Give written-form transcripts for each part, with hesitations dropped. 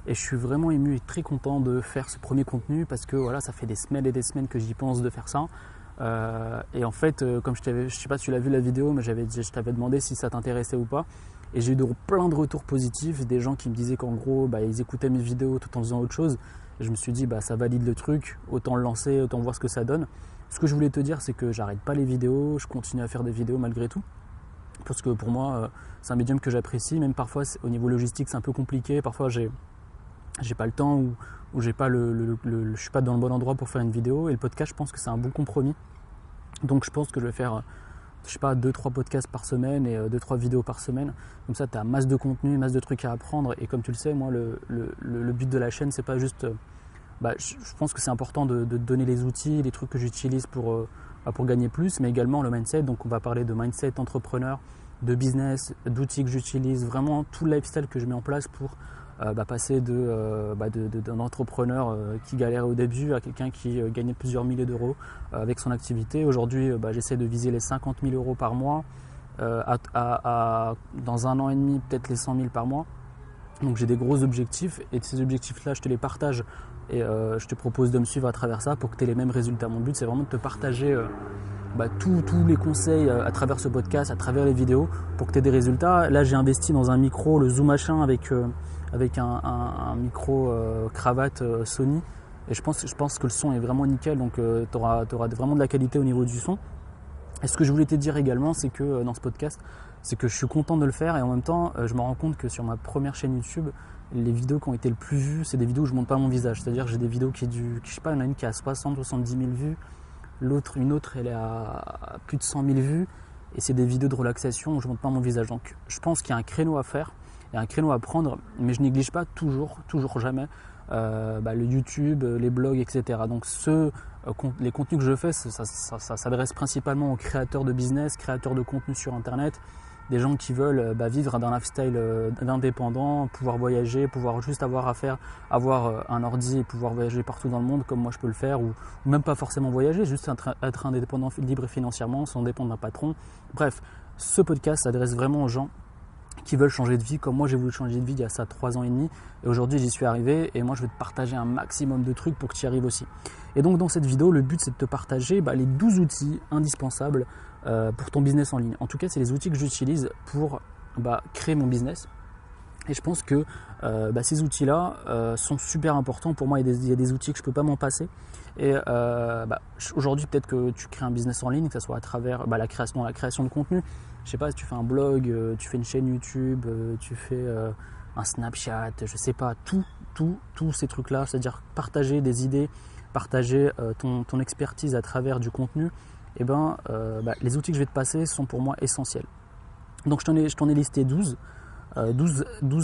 Et je suis vraiment ému et très content de faire ce premier contenu parce que voilà, ça fait des semaines et des semaines que j'y pense de faire ça. Et en fait, comme je sais pas si tu l'as vu la vidéo, mais je t'avais demandé si ça t'intéressait ou pas. Et j'ai eu plein de retours positifs, des gens qui me disaient qu'en gros, ils écoutaient mes vidéos tout en faisant autre chose. Et je me suis dit, ça valide le truc, autant le lancer, autant voir ce que ça donne. Ce que je voulais te dire, c'est que j'arrête pas les vidéos, je continue à faire des vidéos malgré tout. Parce que pour moi, c'est un médium que j'apprécie, même parfois au niveau logistique, c'est un peu compliqué. Parfois, j'ai pas le temps ou j'ai pas je suis pas dans le bon endroit pour faire une vidéo. Et le podcast, je pense que c'est un bon compromis. Donc je pense que je vais faire, je sais pas, 2-3 podcasts par semaine et 2-3 vidéos par semaine. Comme ça, tu as masse de contenu, masse de trucs à apprendre. Et comme tu le sais, moi, le but de la chaîne, c'est pas juste... je pense que c'est important de te donner les outils, les trucs que j'utilise pour gagner plus, mais également le mindset. Donc on va parler de mindset entrepreneur, de business, d'outils que j'utilise, vraiment tout le lifestyle que je mets en place pour passer d'un entrepreneur qui galérait au début à quelqu'un qui gagnait plusieurs milliers d'euros avec son activité. Aujourd'hui, j'essaie de viser les 50 000 euros par mois, dans un an et demi, peut-être les 100 000 par mois. Donc j'ai des gros objectifs et ces objectifs-là, je te les partage et je te propose de me suivre à travers ça pour que tu aies les mêmes résultats. Mon but, c'est vraiment de te partager tous les conseils à travers ce podcast, à travers les vidéos pour que tu aies des résultats. Là, j'ai investi dans un micro, le Zoom H1 avec un micro cravate Sony et je pense que le son est vraiment nickel, donc tu auras vraiment de la qualité au niveau du son. Et ce que je voulais te dire également, c'est que dans ce podcast, c'est que je suis content de le faire et en même temps, je me rends compte que sur ma première chaîne YouTube, les vidéos qui ont été le plus vues, c'est des vidéos où je ne montre pas mon visage. C'est-à-dire que j'ai des vidéos je sais pas, il y en a une qui a 60-70 000 vues, une autre, elle est à plus de 100 000 vues et c'est des vidéos de relaxation où je ne montre pas mon visage. Donc je pense qu'il y a un créneau à faire, il y a un créneau à prendre, mais je néglige pas toujours jamais le YouTube, les blogs, etc. Donc les contenus que je fais, ça s'adresse principalement aux créateurs de business, créateurs de contenu sur Internet, des gens qui veulent vivre d'un lifestyle d'indépendant, pouvoir voyager, pouvoir juste avoir un ordi et pouvoir voyager partout dans le monde comme moi je peux le faire, ou même pas forcément voyager, juste être indépendant, libre financièrement, sans dépendre d'un patron. Bref, ce podcast s'adresse vraiment aux gens qui veulent changer de vie comme moi j'ai voulu changer de vie il y a ça 3 ans et demi et aujourd'hui j'y suis arrivé et moi je vais te partager un maximum de trucs pour que tu y arrives aussi. Et donc dans cette vidéo le but c'est de te partager les 12 outils indispensables pour ton business en ligne. En tout cas c'est les outils que j'utilise pour créer mon business et je pense que ces outils là sont super importants pour moi. Il y a des outils que je ne peux pas m'en passer et aujourd'hui peut-être que tu crées un business en ligne, que ce soit à travers la création de contenu. Je sais pas, si tu fais un blog, tu fais une chaîne YouTube, tu fais un Snapchat, je sais pas, tous ces trucs-là, c'est-à-dire partager des idées, partager ton expertise à travers du contenu, et les outils que je vais te passer sont pour moi essentiels. Donc je t'en ai listé 12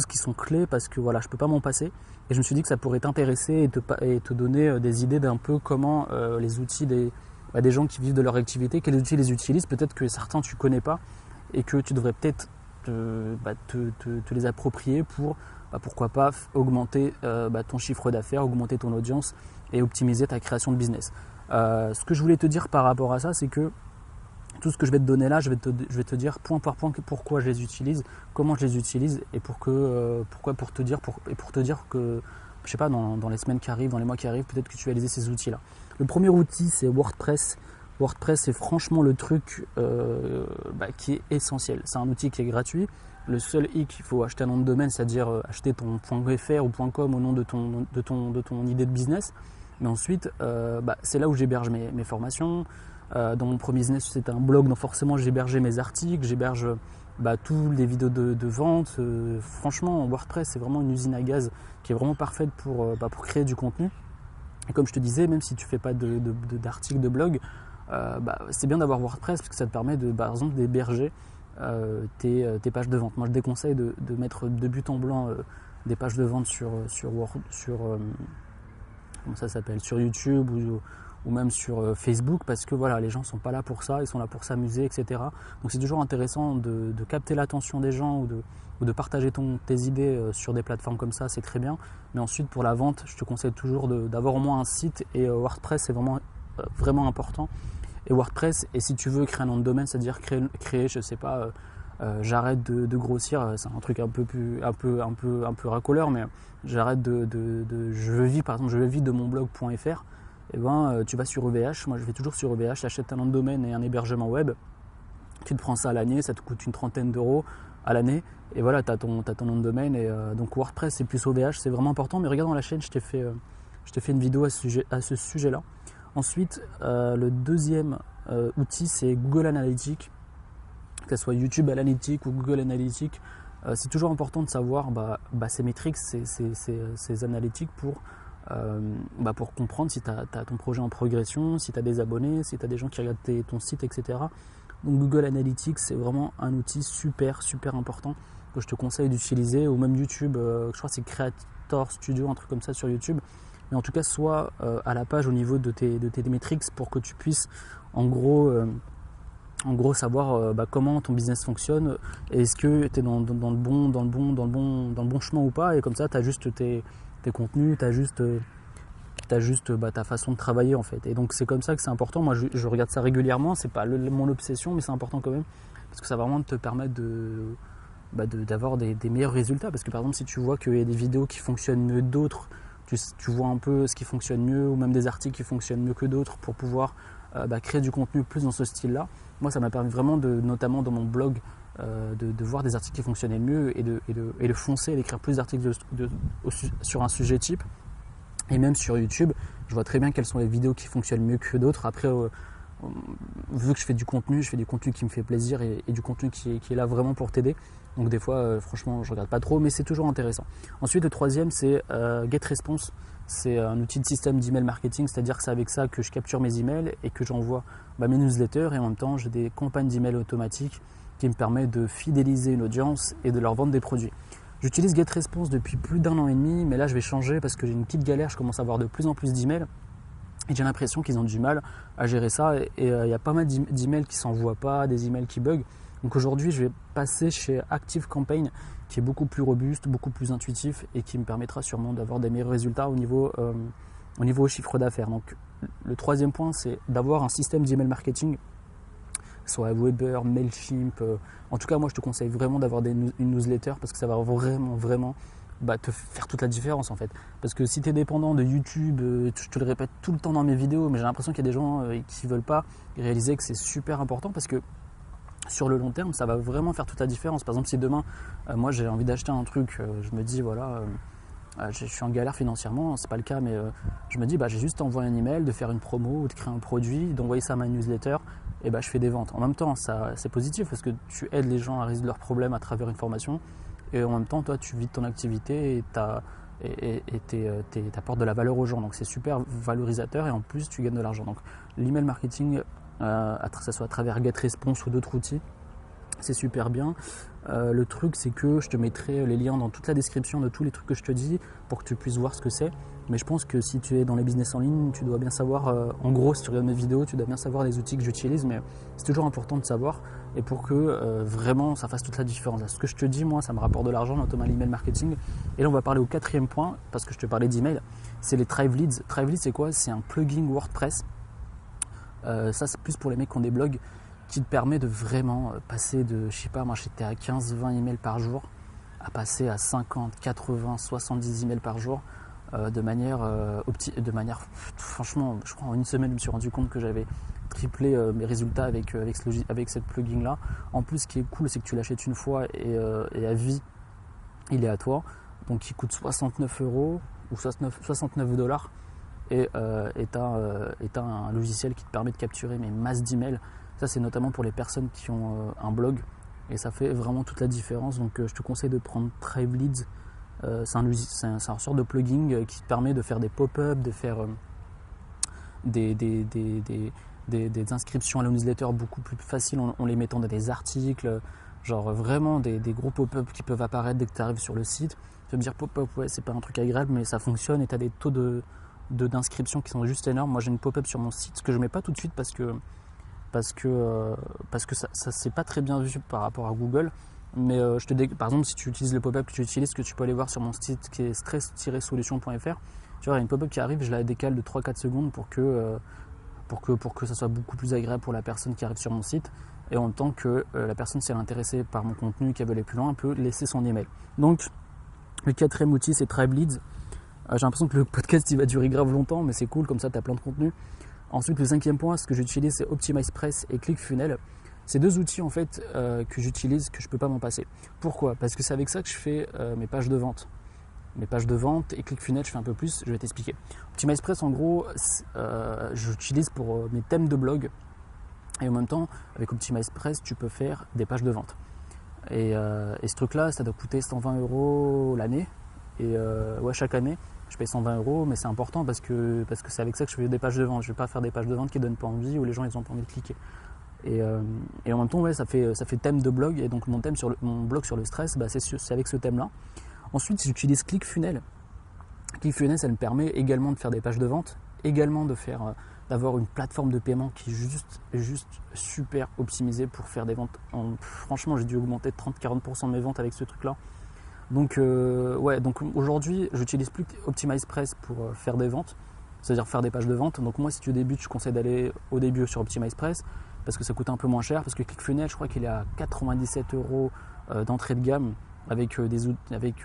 qui sont clés parce que voilà, je peux pas m'en passer. Et je me suis dit que ça pourrait t'intéresser et te donner des idées d'un peu comment les outils des gens qui vivent de leur activité, quels outils les utilisent, peut-être que certains tu connais pas et que tu devrais peut-être te les approprier pour, pourquoi pas, augmenter ton chiffre d'affaires, augmenter ton audience et optimiser ta création de business. Ce que je voulais te dire par rapport à ça, c'est que tout ce que je vais te donner là, je vais te dire point par point pourquoi je les utilise, comment je les utilise et pour te dire que, je sais pas, dans les semaines qui arrivent, dans les mois qui arrivent, peut-être que tu vas utiliser ces outils-là. Le premier outil, c'est WordPress. WordPress, c'est franchement le truc qui est essentiel. C'est un outil qui est gratuit. Le seul hic, il faut acheter un nom de domaine, c'est-à-dire acheter ton .fr ou .com au nom de ton idée de business. Mais ensuite, c'est là où j'héberge mes formations. Dans mon premier business, c'était un blog, donc forcément, j'hébergeais mes articles, j'héberge toutes les vidéos de vente. Franchement, WordPress, c'est vraiment une usine à gaz qui est vraiment parfaite pour créer du contenu. Et comme je te disais, même si tu ne fais pas d'articles de blog, c'est bien d'avoir WordPress parce que ça te permet par exemple d'héberger tes pages de vente. Moi, je déconseille de mettre de but en blanc des pages de vente sur YouTube ou même sur Facebook parce que voilà, les gens ne sont pas là pour ça, ils sont là pour s'amuser, etc. Donc c'est toujours intéressant de capter l'attention des gens ou de partager tes idées sur des plateformes comme ça, c'est très bien. Mais ensuite, pour la vente, je te conseille toujours d'avoir au moins un site et WordPress, c'est vraiment important. Et WordPress, et si tu veux créer un nom de domaine, c'est-à-dire créer je sais pas, j'arrête de grossir. C'est un truc un peu racoleur, mais j'arrête je veux vivre, par exemple, je veux vivre de mon blog.fr. Et ben, tu vas sur EVH. Moi, je vais toujours sur EVH. Tu achètes un nom de domaine et un hébergement web. Tu te prends ça à l'année, ça te coûte une trentaine d'euros à l'année. Et voilà, tu as ton nom de domaine. Et donc WordPress, c'est plus OVH, c'est vraiment important. Mais regarde dans la chaîne, je t'ai fait une vidéo à ce sujet-là. Ensuite, le deuxième outil, c'est Google Analytics. Que ce soit YouTube Analytics ou Google Analytics, c'est toujours important de savoir ces métriques, ces analytics pour comprendre si tu as ton projet en progression, si tu as des abonnés, si tu as des gens qui regardent ton site, etc. Donc Google Analytics, c'est vraiment un outil super important que je te conseille d'utiliser, ou même YouTube, je crois que c'est Creator Studio, un truc comme ça sur YouTube. Mais en tout cas, sois à la page au niveau de tes métriques pour que tu puisses en gros savoir comment ton business fonctionne, et est-ce que tu es dans le bon chemin ou pas. Et comme ça, tu as juste tes contenus, tu as juste ta façon de travailler en fait. Et donc c'est comme ça que c'est important. Moi je regarde ça régulièrement, c'est pas mon obsession, mais c'est important quand même, parce que ça va vraiment te permettre d'avoir des meilleurs résultats. Parce que par exemple, si tu vois qu'il y a des vidéos qui fonctionnent mieux que d'autres, tu vois un peu ce qui fonctionne mieux, ou même des articles qui fonctionnent mieux que d'autres, pour pouvoir créer du contenu plus dans ce style-là. Moi, ça m'a permis vraiment, notamment dans mon blog, de voir des articles qui fonctionnaient mieux, et de foncer, d'écrire plus d'articles sur un sujet type. Et même sur YouTube, je vois très bien quelles sont les vidéos qui fonctionnent mieux que d'autres. Après, vu que je fais du contenu qui me fait plaisir, et du contenu qui est là vraiment pour t'aider. Donc des fois, franchement, je regarde pas trop, mais c'est toujours intéressant. Ensuite, le troisième, c'est GetResponse. C'est un outil de système d'email marketing, c'est-à-dire que c'est avec ça que je capture mes emails et que j'envoie mes newsletters, et en même temps, j'ai des campagnes d'email automatiques qui me permettent de fidéliser une audience et de leur vendre des produits. J'utilise GetResponse depuis plus d'1 an et demi, mais là je vais changer parce que j'ai une petite galère, je commence à avoir de plus en plus d'emails et j'ai l'impression qu'ils ont du mal à gérer ça, et il y a pas mal d'emails qui ne s'envoient pas, des emails qui bug. Donc aujourd'hui je vais passer chez ActiveCampaign, qui est beaucoup plus robuste, beaucoup plus intuitif, et qui me permettra sûrement d'avoir des meilleurs résultats au niveau chiffre d'affaires. Donc le troisième point, c'est d'avoir un système d'email marketing, soit Weber, Mailchimp. En tout cas, moi, je te conseille vraiment d'avoir une newsletter, parce que ça va vraiment te faire toute la différence en fait. Parce que si tu es dépendant de YouTube, je te le répète tout le temps dans mes vidéos, mais j'ai l'impression qu'il y a des gens qui ne veulent pas réaliser que c'est super important, parce que sur le long terme, ça va vraiment faire toute la différence. Par exemple, si demain, moi, j'ai envie d'acheter un truc, je me dis, voilà, je suis en galère financièrement, c'est pas le cas, mais je me dis, j'ai juste envoyé un email, de faire une promo ou de créer un produit, d'envoyer ça à ma newsletter, et je fais des ventes. En même temps, c'est positif, parce que tu aides les gens à résoudre leurs problèmes à travers une formation, et en même temps, toi, tu vis de ton activité et t'apportes de la valeur aux gens. Donc c'est super valorisateur, et en plus, tu gagnes de l'argent. Donc l'email marketing, que ce soit à travers GetResponse ou d'autres outils, c'est super bien. Le truc, c'est que je te mettrai les liens dans toute la description de tous les trucs que je te dis, pour que tu puisses voir ce que c'est. Mais je pense que si tu es dans les business en ligne, tu dois bien savoir, en gros, si tu regardes mes vidéos, tu dois bien savoir les outils que j'utilise, mais c'est toujours important de savoir, et pour que vraiment ça fasse toute la différence. Ce que je te dis, moi, ça me rapporte de l'argent, notamment l'email marketing. Et là, on va parler au quatrième point, parce que je te parlais d'email, c'est les Thrive Leads. Thrive Leads, c'est quoi? C'est un plugin WordPress. Ça, c'est plus pour les mecs qui ont des blogs, qui te permet de vraiment passer de, je sais pas, moi j'étais à 15-20 emails par jour, à passer à 50, 80, 70 emails par jour, de manière franchement, je crois en une semaine, je me suis rendu compte que j'avais triplé mes résultats avec cette plugin là. En plus, ce qui est cool, c'est que tu l'achètes une fois, et à vie, il est à toi. Donc il coûte 69 € ou 69 $, et t'as un logiciel qui te permet de capturer mes masses d'emails. Ça, c'est notamment pour les personnes qui ont un blog, et ça fait vraiment toute la différence. Donc je te conseille de prendre Thrive Leads. C'est un sorte de plugin qui te permet de faire des pop-up, de faire des inscriptions à la newsletter beaucoup plus faciles en les mettant dans des articles, genre vraiment des gros pop-up qui peuvent apparaître dès que tu arrives sur le site. Tu vas me dire, pop-up, ouais, c'est pas un truc agréable, mais ça fonctionne, et tu as des taux d'inscription qui sont juste énormes. Moi, j'ai une pop-up sur mon site, ce que je mets pas tout de suite parce que ça c'est pas très bien vu par rapport à Google. Mais par exemple, si tu utilises le pop-up que tu utilises, ce que tu peux aller voir sur mon site qui est stress-solution.fr, tu vois, il y a une pop-up qui arrive, je la décale de 3-4 secondes pour que ça soit beaucoup plus agréable pour la personne qui arrive sur mon site. et en même temps que la personne, si elle est intéressée par mon contenu, qu'elle veut aller plus loin, elle peut laisser son email. Donc, le quatrième outil, c'est Tribe Leads. J'ai l'impression que le podcast il va durer grave longtemps, mais c'est cool, comme ça tu as plein de contenu. Ensuite, le cinquième point, ce que j'utilise, c'est OptimizePress et ClickFunnels. C'est deux outils en fait que j'utilise, que je ne peux pas m'en passer. Pourquoi ? Parce que c'est avec ça que je fais mes pages de vente. Mes pages de vente et ClickFunnels, je fais un peu plus, je vais t'expliquer. OptimizePress, en gros, j'utilise pour mes thèmes de blog. Et en même temps, avec OptimizePress, tu peux faire des pages de vente. Et ce truc-là, ça doit coûter 120 € l'année. Et chaque année, je paye 120 €, mais c'est important parce que c'est avec ça que je fais des pages de vente. Je ne vais pas faire des pages de vente qui ne donnent pas envie ou les gens ils n'ont pas envie de cliquer. Et en même temps, ça fait thème de blog. Et donc mon blog sur le stress, c'est avec ce thème-là. Ensuite, j'utilise ClickFunnels. ClickFunnels, ça me permet également de faire des pages de vente, également d'avoir une plateforme de paiement qui est juste super optimisée pour faire des ventes. Franchement, j'ai dû augmenter de 30-40% de mes ventes avec ce truc-là. Donc aujourd'hui, j'utilise plus OptimizePress pour faire des ventes, c'est-à-dire faire des pages de vente. Donc moi, si tu débutes, je conseille d'aller au début sur OptimizePress parce que ça coûte un peu moins cher. Parce que ClickFunnels, je crois qu'il est à 97 € d'entrée de gamme avec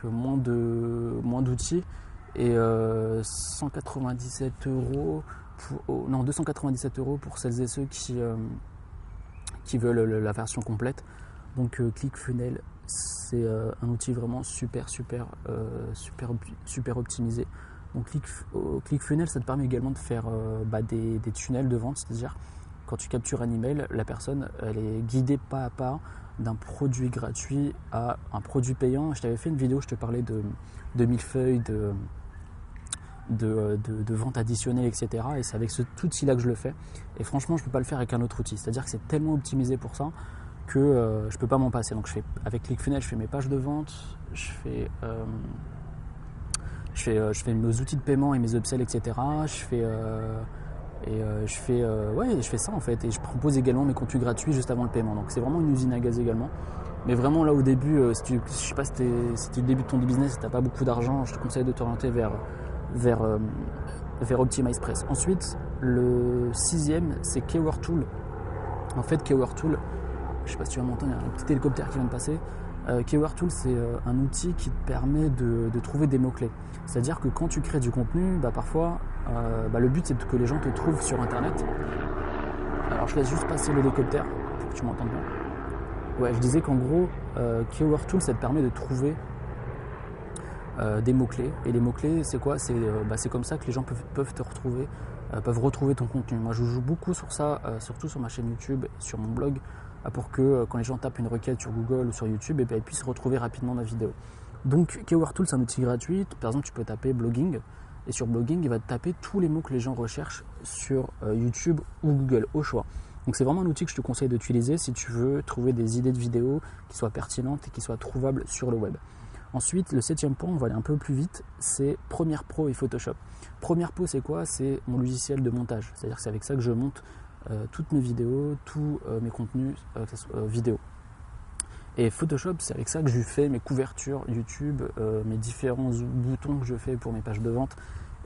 moins d'outils et 297 € pour celles et ceux qui veulent la version complète. Donc ClickFunnels, c'est un outil vraiment super optimisé. Donc ClickFunnels, ça te permet également de faire des tunnels de vente, c'est-à-dire quand tu captures un email, la personne elle est guidée pas à pas d'un produit gratuit à un produit payant. Je t'avais fait une vidéo, je te parlais de millefeuilles, de vente additionnelle, etc. Et c'est avec cet outil-là que je le fais. Et franchement, je ne peux pas le faire avec un autre outil. C'est-à-dire que c'est tellement optimisé pour ça que je ne peux pas m'en passer. Donc avec ClickFunnels, je fais mes pages de vente, je fais mes outils de paiement et mes upsells, etc. Je fais ça en fait. Et je propose également mes contenus gratuits juste avant le paiement. Donc c'est vraiment une usine à gaz également. Mais vraiment là au début, je sais pas si tu le début de ton business, si tu n'as pas beaucoup d'argent, je te conseille de t'orienter vers OptimizePress. Ensuite, le sixième, c'est Keyword Tool. En fait, Keyword Tool, je ne sais pas si tu vas m'entendre, il y a un petit hélicoptère qui vient de passer. Keyword Tool, c'est un outil qui te permet de trouver des mots-clés. C'est-à-dire que quand tu crées du contenu, parfois, le but c'est que les gens te trouvent sur Internet. Alors, je laisse juste passer l'hélicoptère pour que tu m'entendes bien. Ouais, je disais qu'en gros, Keyword Tool, ça te permet de trouver des mots-clés. Et les mots-clés, c'est quoi ? C'est comme ça que les gens peuvent te retrouver, peuvent retrouver ton contenu. Moi, je joue beaucoup sur ça, surtout sur ma chaîne YouTube, sur mon blog, pour que quand les gens tapent une requête sur Google ou sur YouTube, ils puissent retrouver rapidement ma vidéo. Donc, Keyword Tool, c'est un outil gratuit. Par exemple, tu peux taper blogging. Et sur blogging, il va te taper tous les mots que les gens recherchent sur YouTube ou Google, au choix. Donc c'est vraiment un outil que je te conseille d'utiliser si tu veux trouver des idées de vidéos qui soient pertinentes et qui soient trouvables sur le web. Ensuite, le septième point, on va aller un peu plus vite, c'est Premiere Pro et Photoshop. Premiere Pro, c'est quoi ? C'est mon logiciel de montage. C'est-à-dire que c'est avec ça que je monte toutes mes vidéos, tous mes contenus vidéo. Et Photoshop, c'est avec ça que je fais mes couvertures YouTube, mes différents boutons que je fais pour mes pages de vente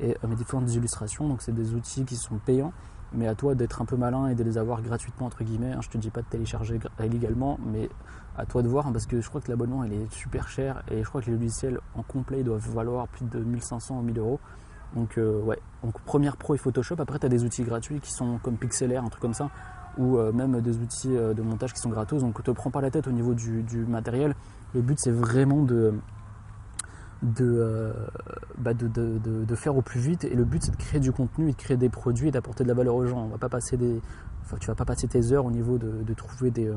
et mes différentes illustrations. Donc c'est des outils qui sont payants, mais à toi d'être un peu malin et de les avoir gratuitement entre guillemets. Je te dis pas de télécharger illégalement, mais à toi de voir, parce que je crois que l'abonnement il est super cher et je crois que les logiciels en complet doivent valoir plus de 1500 ou 1000 €. Donc donc Premiere Pro et Photoshop. Après tu as des outils gratuits qui sont comme Pixlr, un truc comme ça, ou même des outils de montage qui sont gratos. Donc ne te prends pas la tête au niveau du matériel. Le but c'est vraiment de faire au plus vite, et le but c'est de créer du contenu et de créer des produits et d'apporter de la valeur aux gens. Tu vas pas passer tes heures au niveau de trouver des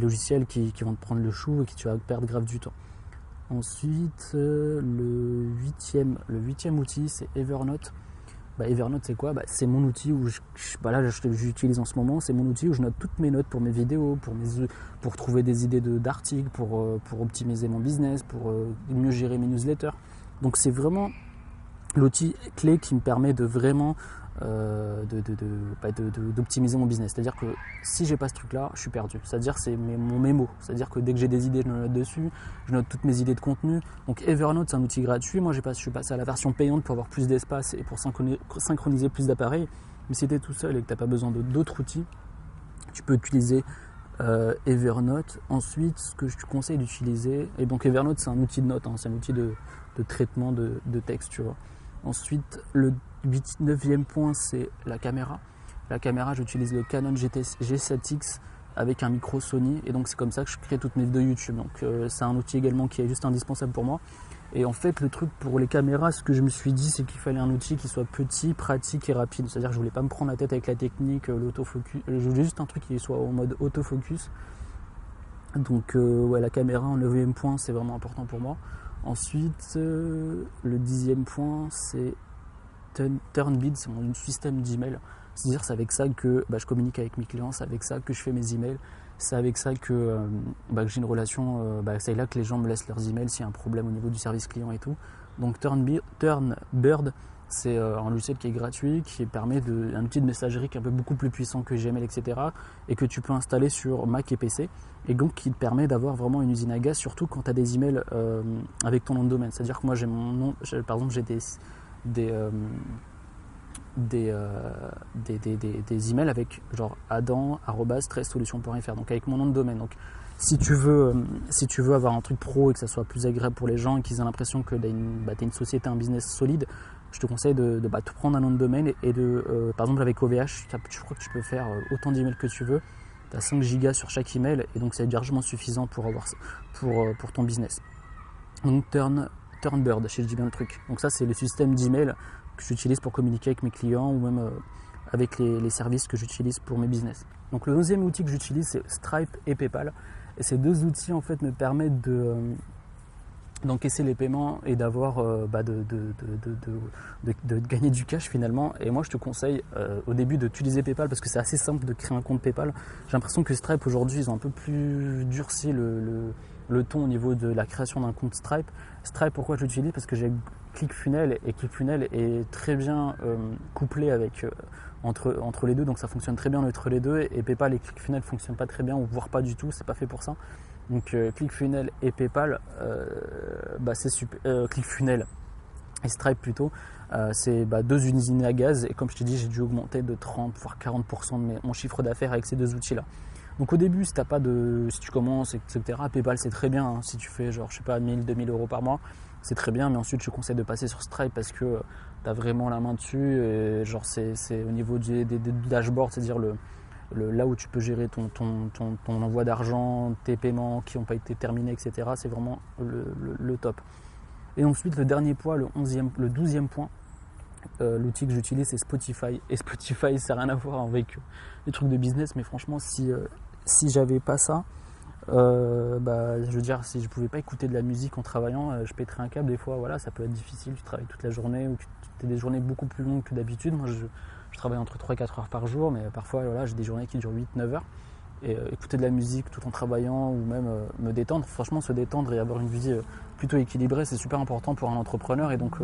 logiciels qui vont te prendre le chou et qui tu vas perdre grave du temps. Ensuite, le huitième outil, c'est Evernote. Evernote, c'est quoi ? C'est mon outil où j'utilise en ce moment. C'est mon outil où je note toutes mes notes pour mes vidéos, pour trouver des idées d'articles, pour optimiser mon business, pour mieux gérer mes newsletters. Donc c'est vraiment l'outil clé qui me permet de vraiment d'optimiser mon business. C'est-à-dire que si j'ai pas ce truc-là, je suis perdu. C'est-à-dire que c'est mon mémo. C'est-à-dire que dès que j'ai des idées, je me note dessus. Je note toutes mes idées de contenu. Donc Evernote, c'est un outil gratuit. Moi, je suis passé à la version payante pour avoir plus d'espace et pour synchroniser plus d'appareils. Mais si tu es tout seul et que tu n'as pas besoin d'autres outils, tu peux utiliser Evernote. Ensuite, ce que je te conseille d'utiliser, et donc Evernote c'est un outil de notes, hein, c'est un outil de traitement de texte, tu vois. Ensuite, le 9e point, c'est la caméra. La caméra, j'utilise le Canon G7X avec un micro Sony, et donc c'est comme ça que je crée toutes mes vidéos YouTube. Donc c'est un outil également qui est juste indispensable pour moi. Et en fait, le truc pour les caméras, ce que je me suis dit, c'est qu'il fallait un outil qui soit petit, pratique et rapide. C'est-à-dire que je voulais pas me prendre la tête avec la technique, l'autofocus. Je voulais juste un truc qui soit en mode autofocus. Donc ouais, la caméra en 9e point, c'est vraiment important pour moi. Ensuite, le 10e point, c'est Turnbid, c'est mon système d'email. C'est-à-dire c'est avec ça que je communique avec mes clients, c'est avec ça que je fais mes emails, c'est avec ça que j'ai une relation, c'est là que les gens me laissent leurs emails s'il y a un problème au niveau du service client et tout. Donc Turnbird, c'est un logiciel qui est gratuit, qui permet un outil de messagerie qui est un peu beaucoup plus puissant que Gmail, etc. et que tu peux installer sur Mac et PC, et donc qui te permet d'avoir vraiment une usine à gaz, surtout quand tu as des emails avec ton nom de domaine. C'est-à-dire que moi j'ai mon nom, par exemple j'ai des emails avec genre adam@13solutions.fr, donc avec mon nom de domaine. Donc si tu veux avoir un truc pro et que ça soit plus agréable pour les gens et qu'ils aient l'impression que tu as une société, un business solide, je te conseille de te prendre un nom de domaine et par exemple avec OVH, je crois que tu peux faire autant d'emails que tu veux. Tu as 5 gigas sur chaque email, et donc c'est largement suffisant pour ton business. Donc Turnbird, je dis bien le truc. Donc ça, c'est le système d'email que j'utilise pour communiquer avec mes clients ou même avec les services que j'utilise pour mes business. Donc le 11e outil que j'utilise, c'est Stripe et PayPal. Et ces deux outils en fait me permettent d'encaisser les paiements et d'avoir de gagner du cash finalement. Et moi je te conseille au début d'utiliser PayPal parce que c'est assez simple de créer un compte PayPal. J'ai l'impression que Stripe aujourd'hui ils ont un peu plus durci le ton au niveau de la création d'un compte Stripe. Stripe, pourquoi je l'utilise? Parce que j'ai ClickFunnels, et ClickFunnels est très bien couplé avec entre les deux, donc ça fonctionne très bien entre les deux, et PayPal et ClickFunnels ne fonctionnent pas très bien, ou voire pas du tout, c'est pas fait pour ça. Donc ClickFunnels et PayPal, c'est super. ClickFunnels et Stripe plutôt, c'est deux usines à gaz, et comme je t'ai dit, j'ai dû augmenter de 30 voire 40% de mon chiffre d'affaires avec ces deux outils-là. Donc au début, si tu commences, etc., PayPal c'est très bien, hein. Si tu fais 1000, 2000 euros par mois, c'est très bien, mais ensuite je te conseille de passer sur Stripe parce que tu as vraiment la main dessus, et c'est au niveau des dashboards, c'est-à-dire là où tu peux gérer ton envoi d'argent, tes paiements qui n'ont pas été terminés, etc. C'est vraiment le top. Et ensuite le dernier point, le 12e point, l'outil que j'utilise c'est Spotify. Et Spotify ça n'a rien à voir avec les trucs de business, mais franchement si j'avais pas ça, je veux dire, si je pouvais pas écouter de la musique en travaillant, je pèterais un câble des fois. Voilà, ça peut être difficile, tu travailles toute la journée ou tu as des journées beaucoup plus longues que d'habitude. Moi je travaille entre 3 et 4 heures par jour, mais parfois voilà, j'ai des journées qui durent 8-9 heures. Et écouter de la musique tout en travaillant, ou même me détendre, franchement se détendre et avoir une vie plutôt équilibrée, c'est super important pour un entrepreneur. Et donc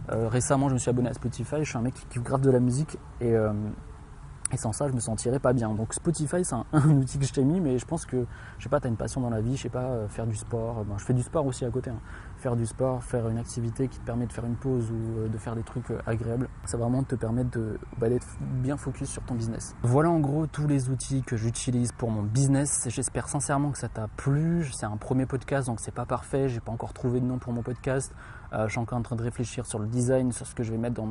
récemment je me suis abonné à Spotify, je suis un mec qui kiffe grave de la musique, et sans ça je me sentirais pas bien. Donc Spotify c'est un outil que je t'ai mis, mais je pense que je sais pas, t'as une passion dans la vie, je sais pas, faire du sport, je fais du sport aussi à côté, hein. Faire du sport, faire une activité qui te permet de faire une pause ou de faire des trucs agréables, ça va vraiment te permettre d'être bien focus sur ton business. Voilà en gros tous les outils que j'utilise pour mon business. J'espère sincèrement que ça t'a plu. C'est un premier podcast donc c'est pas parfait, j'ai pas encore trouvé de nom pour mon podcast. Je suis encore en train de réfléchir sur le design, sur ce que je vais mettre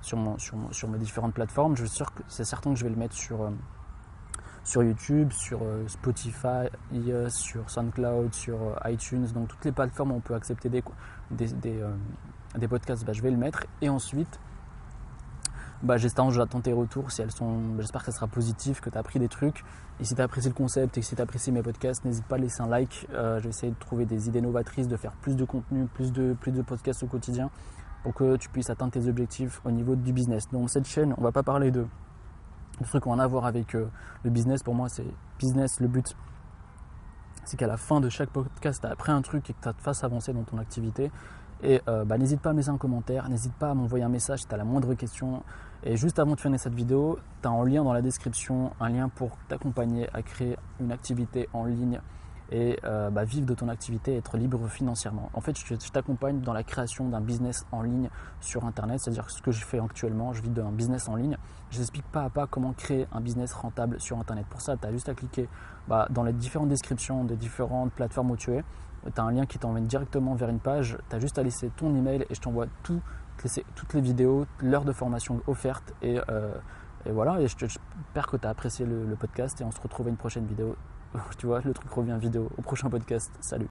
sur mes différentes plateformes. C'est certain que je vais le mettre sur YouTube, sur Spotify, sur SoundCloud, sur iTunes, donc toutes les plateformes où on peut accepter des podcasts, je vais le mettre. Et ensuite, j'attends tes retours. Si j'espère que ça sera positif, que tu as appris des trucs. Et si tu as apprécié le concept et si tu as apprécié mes podcasts, n'hésite pas à laisser un like. Je vais essayer de trouver des idées novatrices, de faire plus de contenu, plus de podcasts au quotidien, pour que tu puisses atteindre tes objectifs au niveau du business. Donc cette chaîne, on ne va pas parler de trucs qui ont à voir avec le business. Pour moi, c'est business. Le but, c'est qu'à la fin de chaque podcast, tu as appris un truc et que ça te fasse avancer dans ton activité. Et n'hésite pas à me laisser un commentaire, n'hésite pas à m'envoyer un message si tu as la moindre question. Et juste avant de finir cette vidéo, tu as un lien dans la description, un lien pour t'accompagner à créer une activité en ligne et vivre de ton activité, être libre financièrement. En fait, je t'accompagne dans la création d'un business en ligne sur Internet, c'est-à-dire ce que je fais actuellement, je vis d'un business en ligne. Je t'explique pas à pas comment créer un business rentable sur Internet. Pour ça, tu as juste à cliquer dans les différentes descriptions des différentes plateformes où tu es. Tu as un lien qui t'emmène directement vers une page, tu as juste à laisser ton email et je t'envoie toutes les vidéos, l'heure de formation offerte et voilà. Et j'espère que tu as apprécié le podcast et on se retrouve à une prochaine vidéo. Tu vois, le truc revient vidéo au prochain podcast. Salut.